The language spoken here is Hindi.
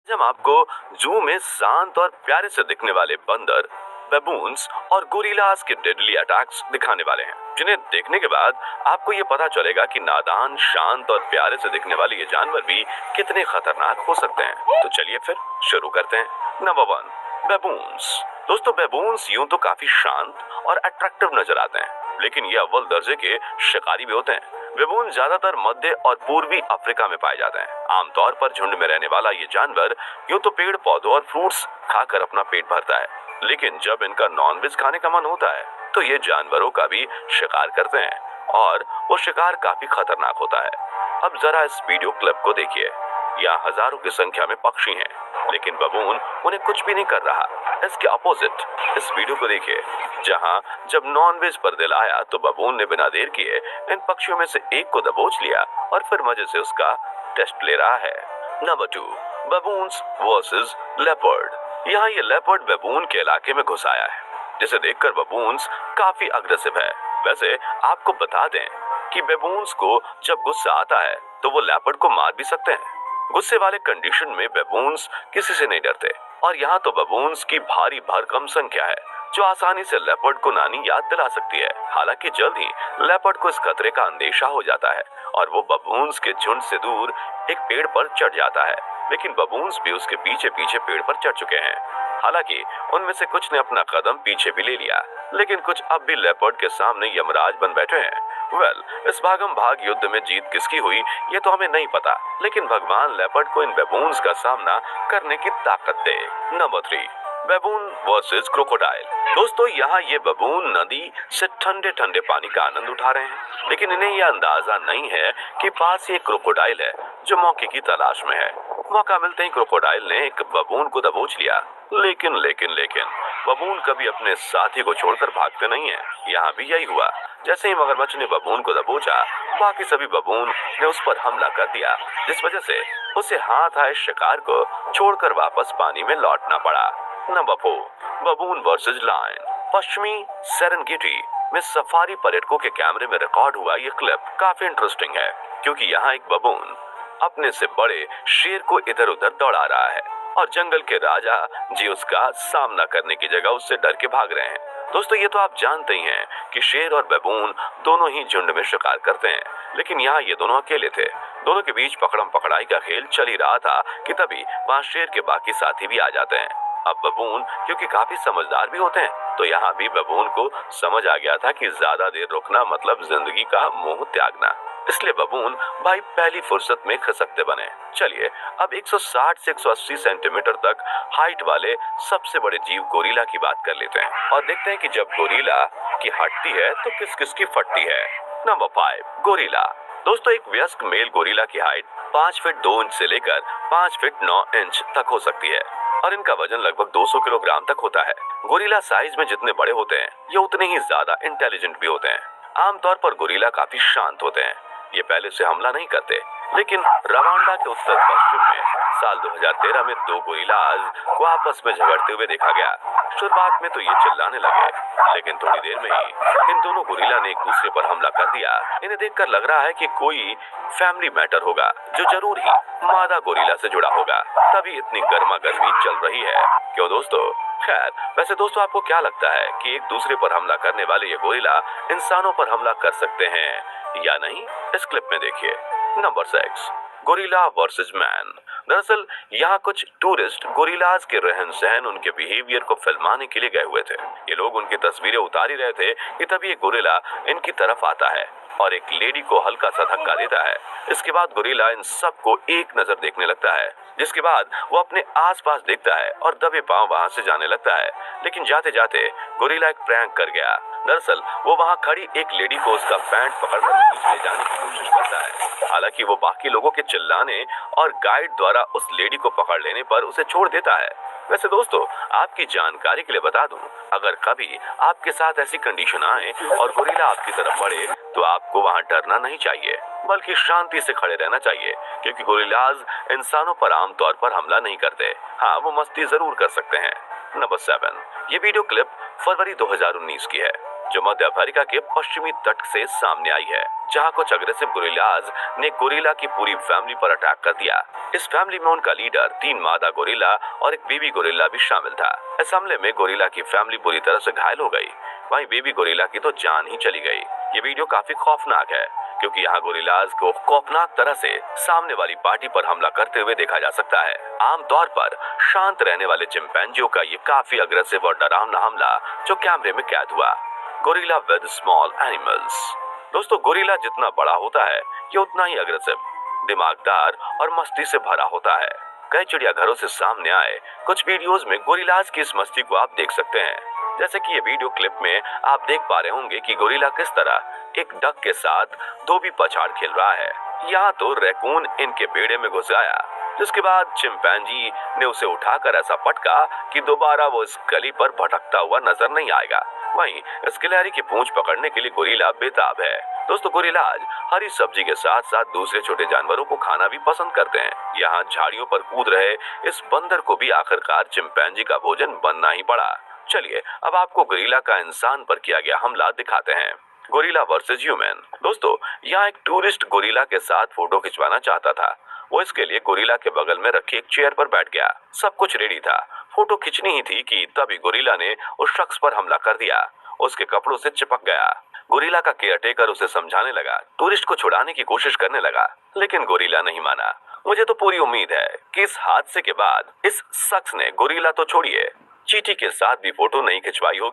हम आपको जू में शांत और प्यारे से दिखने वाले बंदर, बेबून्स और गोरिल्लास के डेडली अटैक्स दिखाने वाले हैं, जिन्हें देखने के बाद आपको ये पता चलेगा कि नादान, शांत और प्यारे से दिखने वाले ये जानवर भी कितने खतरनाक हो सकते हैं। तो चलिए फिर शुरू करते हैं। नंबर 1, बेबून्स। दोस्तों, बेबून्स यूं तो काफी शांत और अट्रैक्टिव नजर आते हैं, लेकिन ये अव्वल दर्जे के शिकारी भी होते हैं। बेबून ज्यादातर मध्य और पूर्वी अफ्रीका में पाए जाते हैं। आमतौर पर झुंड में रहने वाला ये जानवर यूं तो पेड़ पौधों और फ्रूट्स खाकर अपना पेट भरता है, लेकिन जब इनका नॉनवेज खाने का मन होता है तो ये जानवरों का भी शिकार करते हैं, और वो शिकार काफी खतरनाक होता है। अब जरा इस वीडियो क्लिप को देखिए। यहाँ हजारों की संख्या में पक्षी हैं, लेकिन बबून उन्हें कुछ भी नहीं कर रहा। इसके अपोजिट इस वीडियो को देखिए, जहाँ जब नॉनवेज पर दिल आया तो बबून ने बिना देर किए इन पक्षियों में से एक को दबोच लिया और फिर मजे से उसका टेस्ट ले रहा है। Number 2, baboons versus leopard. यहाँ ये लेपर्ड बबून के इलाके में घुस आया है, जिसे देखकर बबून्स काफी अग्रेसिव है। वैसे आपको बता दें कि बेबून्स को जब गुस्सा आता है तो वो लेपर्ड को मार भी सकते हैं। गुस्से वाले कंडीशन में बेबून्स किसी से नहीं डरते, और यहाँ तो बेबून्स की भारी भरकम संख्या है जो आसानी से लेपर्ड को नानी याद दिला सकती है। हालांकि जल्द ही लेपर्ड को इस खतरे का अंदेशा हो जाता है और वो बबून्स के झुंड से दूर एक पेड़ पर चढ़ जाता है, लेकिन बबून्स भी उसके पीछे पीछे पेड़ पर चढ़ चुके हैं। हालांकि उनमें से कुछ ने अपना कदम पीछे भी ले लिया, लेकिन कुछ अब भी लेपर्ड के सामने यमराज बन बैठे हैं। इस भागम भाग युद्ध में जीत किसकी हुई ये तो हमें नहीं पता, लेकिन भगवान लेपर्ड को इन बेबून्स का सामना करने की ताकत दे। Number 3, baboon versus crocodile. दोस्तों, यहाँ ये बबून नदी से ठंडे ठंडे पानी का आनंद उठा रहे हैं, लेकिन इन्हें यह अंदाजा नहीं है कि पास ही एक क्रोकोडाइल है जो मौके की तलाश में है। मौका मिलते ही क्रोकोडाइल ने एक बबून को दबोच लिया, लेकिन बबून कभी अपने साथी को छोड़कर भागते नहीं है। यहाँ भी यही हुआ। जैसे ही मगरमच्छ ने बबून को दबोचा, बाकी सभी बबून ने उस पर हमला कर दिया, जिस वजह से उसे हाथ आए शिकार को छोड़कर वापस पानी में लौटना पड़ा। Number 4, baboon versus lion. पश्चिमी सेरेनगेटी में सफारी पर्यटकों के कैमरे में रिकॉर्ड हुआ ये क्लिप काफी इंटरेस्टिंग है, क्योंकि यहाँ एक बबून अपने से बड़े शेर को इधर उधर दौड़ा रहा है और जंगल के राजा जी उसका सामना करने की जगह उससे डर के भाग रहे हैं। दोस्तों, ये तो आप जानते ही हैं कि शेर और बबून दोनों ही झुंड में शिकार करते हैं, लेकिन यहाँ ये दोनों अकेले थे। दोनों के बीच पकड़म पकड़ाई का खेल चल ही रहा था कि तभी वहाँ शेर के बाकी साथी भी आ जाते हैं। अब बबून क्योंकि काफी समझदार भी होते हैं, तो यहाँ भी बबून को समझ आ गया था कि ज्यादा देर रुकना मतलब जिंदगी का मोह त्यागना। इसलिए बबून भाई पहली फुर्सत में खिसकते बने। चलिए अब 160 से 180 सेंटीमीटर तक हाइट वाले सबसे बड़े जीव गोरिल्ला की बात कर लेते हैं और देखते हैं कि जब गोरिल्ला की हटती है तो किस किस की फटती है। Number 5, gorilla. दोस्तों, एक वयस्क मेल गोरिल्ला की हाइट 5 फीट 2 इंच से लेकर 5 फीट 9 इंच तक हो सकती है और इनका वजन लगभग 200 किलोग्राम तक होता है। गोरिल्ला साइज में जितने बड़े होते हैं ये उतने ही ज्यादा इंटेलिजेंट भी होते हैं। आमतौर पर गोरिल्ला काफी शांत होते हैं। ये पहले से हमला नहीं करते, लेकिन रवांडा के उत्तर पश्चिम में साल 2013 में 2 गोरिल्लाज को आपस में झगड़ते हुए देखा गया। शुरुआत में तो ये चिल्लाने लगे, लेकिन थोड़ी देर में ही इन दोनों गोरिल्ला ने एक दूसरे पर हमला कर दिया। इन्हें देखकर लग रहा है कि कोई फैमिली मैटर होगा जो जरूर ही मादा गोरिल्ला से जुड़ा होगा, तभी इतनी गर्मा गर्मी चल रही है। क्यों दोस्तों? खैर, वैसे दोस्तों आपको क्या लगता है कि एक दूसरे पर हमला करने वाले ये गोरिल्ला इंसानों पर हमला कर सकते हैं या नहीं? इस क्लिप में देखिए। Number 6, gorilla versus man. दरअसल यहाँ कुछ टूरिस्ट गोरिल्लाज के रहन सहन, उनके बिहेवियर को फिल्माने के लिए गए हुए थे। ये लोग उनकी तस्वीरें उतार ही रहे थे कि तभी एक गोरिल्ला इनकी तरफ आता है और एक लेडी को हल्का सा धक्का देता है। इसके बाद गोरिल्ला इन सबको एक नजर देखने लगता है, जिसके बाद वो अपने आसपास देखता है और दबे पांव वहां से जाने लगता है। लेकिन जाते जाते गोरिल्ला एक प्रैंक कर गया। दरअसल वो वहां खड़ी एक लेडी को उसका पैंट पकड़कर नीचे ले जाने की कोशिश करता है। हालांकि वो बाकी लोगों के चिल्लाने और गाइड द्वारा उस लेडी को पकड़ लेने पर उसे छोड़ देता है। वैसे दोस्तों, आपकी जानकारी के लिए बता दूं, अगर कभी आपके साथ ऐसी कंडीशन आए और गोरिल्ला आपकी तरफ बढ़े तो आपको वहां डरना नहीं चाहिए, बल्कि शांति से खड़े रहना चाहिए, क्योंकि गोरिल्लाज इंसानों पर आमतौर पर हमला नहीं करते। हाँ, वो मस्ती जरूर कर सकते हैं। नंबर 7, ये वीडियो क्लिप फरवरी 2019 की है। जो मध्य अफ्रीका के पश्चिमी तट से सामने आई है, जहां कुछ अग्रेसिव गोरिल्लाज ने गोरिल्ला की पूरी फैमिली पर अटैक कर दिया। इस फैमिली में उनका लीडर, 3 मादा गोरिल्ला और एक बेबी गोरिल्ला भी शामिल था। इस हमले में गोरिल्ला की फैमिली बुरी तरह से घायल हो गई, वहीं बेबी गोरिल्ला की तो जान ही चली गई। ये वीडियो काफी खौफनाक है, क्योंकि यहाँ गोरिल्लाज को खौफनाक तरह से सामने वाली पार्टी पर हमला करते हुए देखा जा सकता है। आमतौर पर शांत रहने वाले चिंपैंजियों का ये काफी अग्रेसिव और डरावना हमला जो कैमरे में कैद हुआ। Gorilla with small animals. दोस्तों, गोरिल्ला जितना बड़ा होता है, ये उतना ही अग्रेसिव, दिमागदार और मस्ती से भरा होता है। कई चिड़ियाघरों से सामने आए कुछ वीडियोस में गोरिल्लाज की इस मस्ती को आप देख सकते हैं। जैसे कि ये वीडियो क्लिप में आप देख पा रहे होंगे कि गोरिल्ला किस तरह एक डक के साथ धोबी पछाड़ खेल रहा है। यहाँ तो रैकून इनके बेड़े में घुस आया, जिसके बाद चिंपैंजी ने उसे उठाकर ऐसा पटका कि दोबारा वो इस गली पर भटकता हुआ नजर नहीं आएगा। वहीं इस गिलहरी की पूंछ पकड़ने के लिए गोरिल्ला बेताब है। दोस्तों, गोरिल्लाज हरी सब्जी के साथ साथ दूसरे छोटे जानवरों को खाना भी पसंद करते हैं। यहाँ झाड़ियों पर कूद रहे इस बंदर को भी आखिरकार चिंपैंजी का भोजन बनना ही पड़ा। चलिए अब आपको गोरिल्ला का इंसान पर किया गया हमला दिखाते हैं। Gorilla versus human. दोस्तों, यहाँ एक टूरिस्ट गोरिल्ला के साथ फोटो खिंचवाना चाहता था। वो इसके लिए गोरिल्ला के बगल में रखी एक चेयर पर बैठ गया। सब कुछ रेडी था, फोटो खींचनी ही थी कि तभी गोरिल्ला ने उस शख्स पर हमला कर दिया। उसके कपड़ों से चिपक गया। गोरिल्ला का केयरटेकर उसे समझाने लगा, टूरिस्ट को छुड़ाने की कोशिश करने लगा, लेकिन गोरिल्ला नहीं माना। मुझे तो पूरी उम्मीद है कि इस हादसे के बाद इस शख्स ने गोरिल्ला तो छोड़िए, चींटी के साथ भी फोटो नहीं खिंचवाई होगी।